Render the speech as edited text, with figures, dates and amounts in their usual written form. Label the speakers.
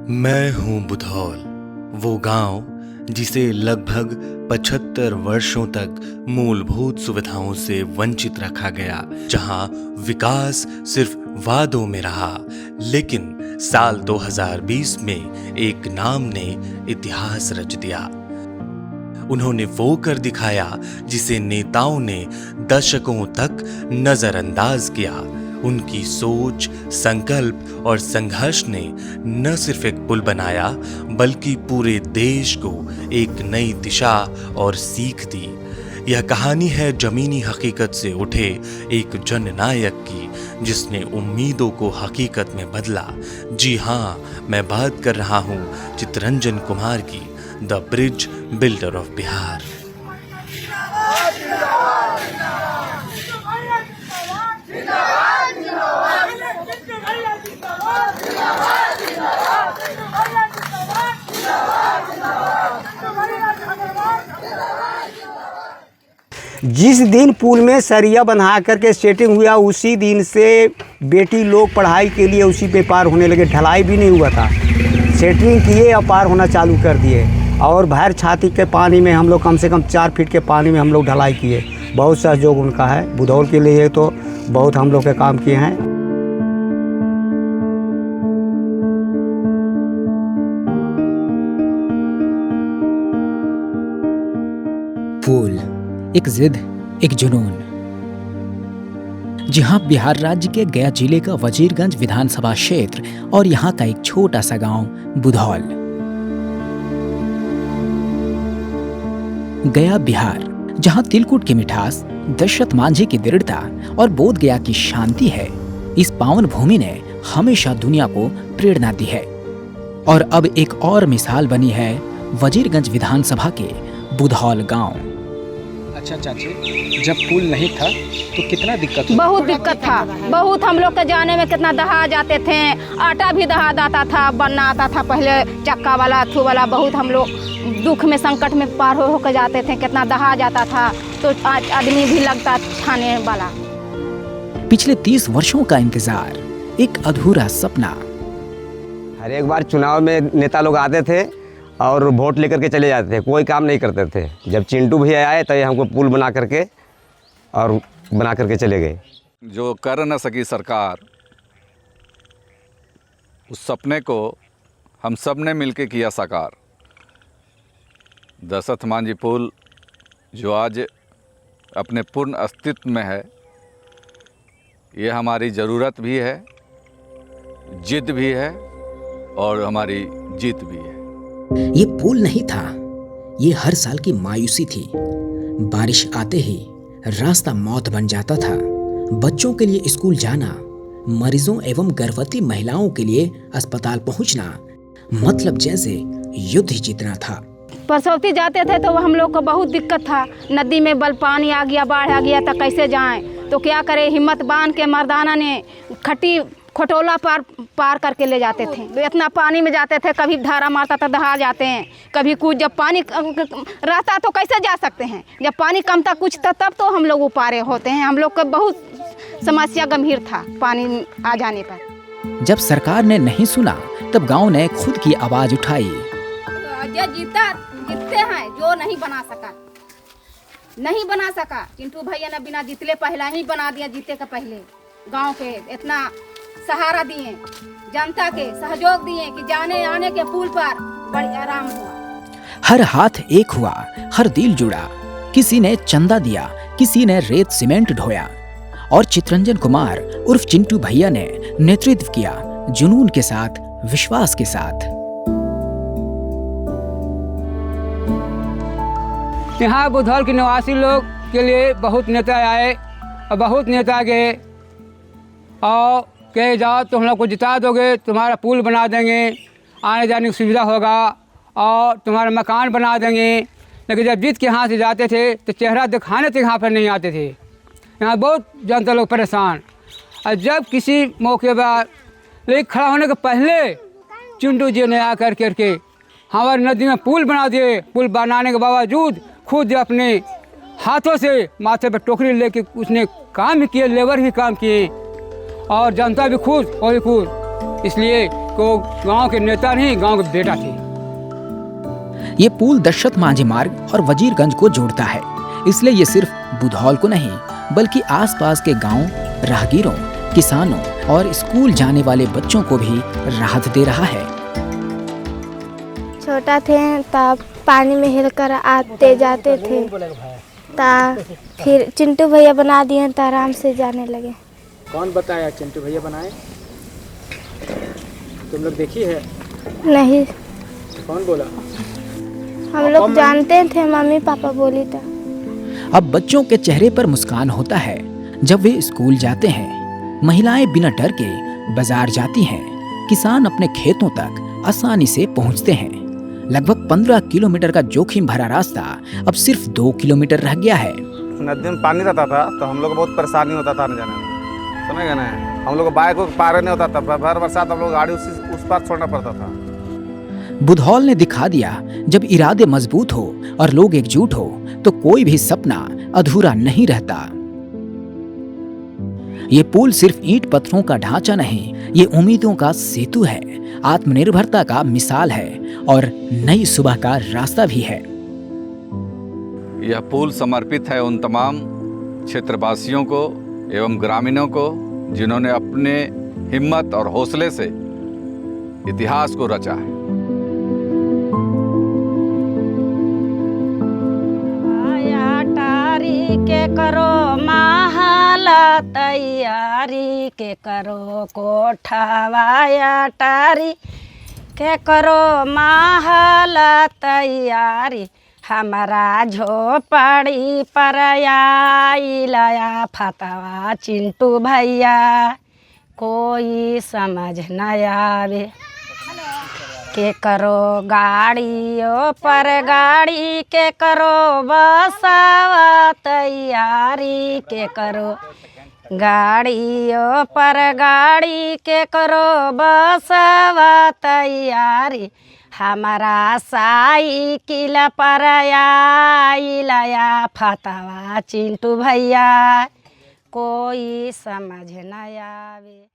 Speaker 1: मैं हूं बुधौल, वो गांव जिसे लगभग 75 वर्षों तक मूलभूत सुविधाओं से वंचित रखा गया, जहां विकास सिर्फ वादों में रहा। लेकिन साल 2020 में एक नाम ने इतिहास रच दिया। उन्होंने वो कर दिखाया जिसे नेताओं ने दशकों तक नजरअंदाज किया। उनकी सोच, संकल्प और संघर्ष ने न सिर्फ एक पुल बनाया, बल्कि पूरे देश को एक नई दिशा और सीख दी। यह कहानी है जमीनी हकीकत से उठे एक जननायक की, जिसने उम्मीदों को हकीकत में बदला। जी हाँ, मैं बात कर रहा हूँ चितरंजन कुमार की, the bridge builder of Bihar.
Speaker 2: जिस दिन पुल में सरिया बंधा करके सेटिंग हुआ, उसी दिन से बेटी लोग पढ़ाई के लिए उसी पे पार होने लगे। ढलाई भी नहीं हुआ था, सेटिंग किए और पार होना चालू कर दिए। और भैर छाती के पानी में हम लोग कम से कम 4 फीट के पानी में हम लोग ढलाई किए। बहुत सहयोग उनका है। बुधौल के लिए तो बहुत हम लोग के काम किए हैं।
Speaker 3: पुल एक जिद, एक जुनून। जहां बिहार राज्य के गया जिले का वजीरगंज विधानसभा क्षेत्र और यहां का एक छोटा सा गांव बुधौल, गया बिहार, जहां तिलकुट की मिठास, दशरथ मांझी की दृढ़ता और बोध गया की शांति है। इस पावन भूमि ने हमेशा दुनिया को प्रेरणा दी है। और अब एक और मिसाल बनी है वजीरगंज विधानसभा के बुधौल गांव।
Speaker 4: अच्छा चाची, जब पुल नहीं था तो कितना दिक्कत हुआ?
Speaker 5: बहुत दिक्कत था। बहुत हम लोग के जाने में कितना दहा जाते थे। आटा भी दहा जाता था, बनना आता था पहले चक्का वाला, थू वाला। बहुत हम लोग दुख में, संकट में पार हो कर जाते थे। कितना दहा जाता था, तो आदमी भी लगता छाने वाला।
Speaker 3: पिछले 30 वर्षों का इंतजार, एक अधूरा सपना।
Speaker 2: हर एक बार चुनाव में नेता लोग आते थे और वोट लेकर के चले जाते थे, कोई काम नहीं करते थे। जब चिंटू भैया आए तो ये हमको पुल बना करके और बना करके चले गए।
Speaker 6: जो कर न सकी सरकार, उस सपने को हम सब ने मिलकर किया साकार। दशरथ मांझी पुल जो आज अपने पूर्ण अस्तित्व में है, ये हमारी ज़रूरत भी है, जिद भी है और हमारी जीत भी है।
Speaker 3: ये पुल नहीं था, ये हर साल की मायूसी थी। बारिश आते ही रास्ता मौत बन जाता था। बच्चों के लिए स्कूल जाना, मरीजों एवं गर्भवती महिलाओं के लिए अस्पताल पहुंचना, मतलब जैसे युद्ध ही जीतना था।
Speaker 5: परसौती जाते थे तो हम लोग को बहुत दिक्कत था। नदी में बल पानी आ गया, बाढ़ आ गया, तो कैसे जाएं? तो क्या करे, हिम्मत बांध के मर्दाना ने खट्टी खटोला पार करके ले जाते थे। तो इतना पानी में जाते थे, कभी धारा मारता था दहा जाते हैं, कभी कुछ। जब पानी रहता तो कैसे जा सकते हैं? जब पानी कम था कुछ था, तब तो हम लोग उपारे होते हैं। हम लोग का बहुत समस्या गंभीर था पानी आ जाने पर।
Speaker 3: जब सरकार ने नहीं सुना, तब गांव ने खुद की आवाज उठाई।
Speaker 5: जीतते हैं जो नहीं बना सका। चिंटू भैया ने बिना जीतले पहला ही बना दिया। जीते का पहले गांव के इतना सहारा दिए, जनता के सहयोग दिए कि जाने आने के पुल पर बड़ी आराम हुआ।
Speaker 3: हर हाथ एक हुआ, हर दिल जुड़ा। किसी ने चंदा दिया, किसी ने रेत सीमेंट ढोया, और चितरंजन कुमार उर्फ चिंटू भैया ने नेतृत्व किया, जुनून के साथ, विश्वास के साथ।
Speaker 7: यहाँ बुधौल के निवासी लोग के लिए बहुत नेता आए और बहुत नेता गए और कहे जाओ तो हम लोग को जिता दोगे, तुम्हारा पुल बना देंगे, आने जाने की सुविधा होगा और तुम्हारा मकान बना देंगे। लेकिन जब जीत के यहाँ से जाते थे तो चेहरा दिखाने तक यहाँ पर नहीं आते थे। यहाँ बहुत जनता लोग परेशान। और जब किसी मौके पर लेकिन खड़ा होने के पहले चिंटू जी ने आकर करके हमारी नदी में पुल बना दिए। पुल बनाने के बावजूद खुद अपने हाथों से माथे पर टोकरी लेके उसने काम किए, लेबर ही काम किए और जनता भी खुश और भी खुश। इसलिए को गांव के नेता नहीं, गांव के बेटा थे।
Speaker 3: ये पुल दशरथ मांझी मार्ग और वजीरगंज को जोड़ता है, इसलिए ये सिर्फ बुधौल को नहीं बल्कि आसपास के गांव, राहगीरों, किसानों और स्कूल जाने वाले बच्चों को भी राहत दे रहा है।
Speaker 8: छोटा थे तब पानी में हिलकर आते जाते थे, तब फिर चिंटू भैया बना दिए तो आराम से जाने लगे।
Speaker 4: कौन बताया चिंटू भैया बनाए? तुम लोग देखी है?
Speaker 8: नहीं,
Speaker 4: कौन बोला?
Speaker 8: हम लोग जानते थे, मम्मी पापा बोली था।
Speaker 3: अब बच्चों के चेहरे पर मुस्कान होता है जब वे स्कूल जाते हैं। महिलाएं बिना डर के बाजार जाती हैं। किसान अपने खेतों तक आसानी से पहुंचते हैं। लगभग 15 किलोमीटर का जोखिम भरा रास्ता अब सिर्फ 2 किलोमीटर रह गया है।
Speaker 9: नदी में पानी रहता था तो हम लोग को बहुत परेशानी होता था आने जाने में, समझ गए ना। हम लोग को बाइक को पार नहीं होता था, भर बरसात हम लोग गाड़ी उस पार छोड़ना पड़ता था।
Speaker 3: बुधौल ने दिखा दिया, जब इरादे मजबूत हो और लोग एकजुट हो तो कोई भी सपना अधूरा नहीं रहता। ये पुल सिर्फ ईंट पत्थरों का ढांचा नहीं, ये उम्मीदों का सेतु है, आत्मनिर्भरता का मिसाल है और नई सुबह का रास्ता भी है।
Speaker 6: यह पुल समर्पित है उन तमाम क्षेत्रवासियों को एवं ग्रामीणों को जिन्होंने अपने हिम्मत और हौसले से इतिहास को रचा है।
Speaker 5: के करो महला तैयारी, के करो कोठवाया टारी, के करो महला तैयारी, हमारा झोपड़ी पर आइलया फतवा चिंटू भैया, कोई समझ न आवे। के करो गाड़ियों पर गाड़ी, के करो बसवा तैयारी, के करो गाड़ियों पर गाड़ी, के करो बसवा तैयारी, हमारा साइकिल पर आइलया फतवा चिंटू भैया, कोई समझ न आवे।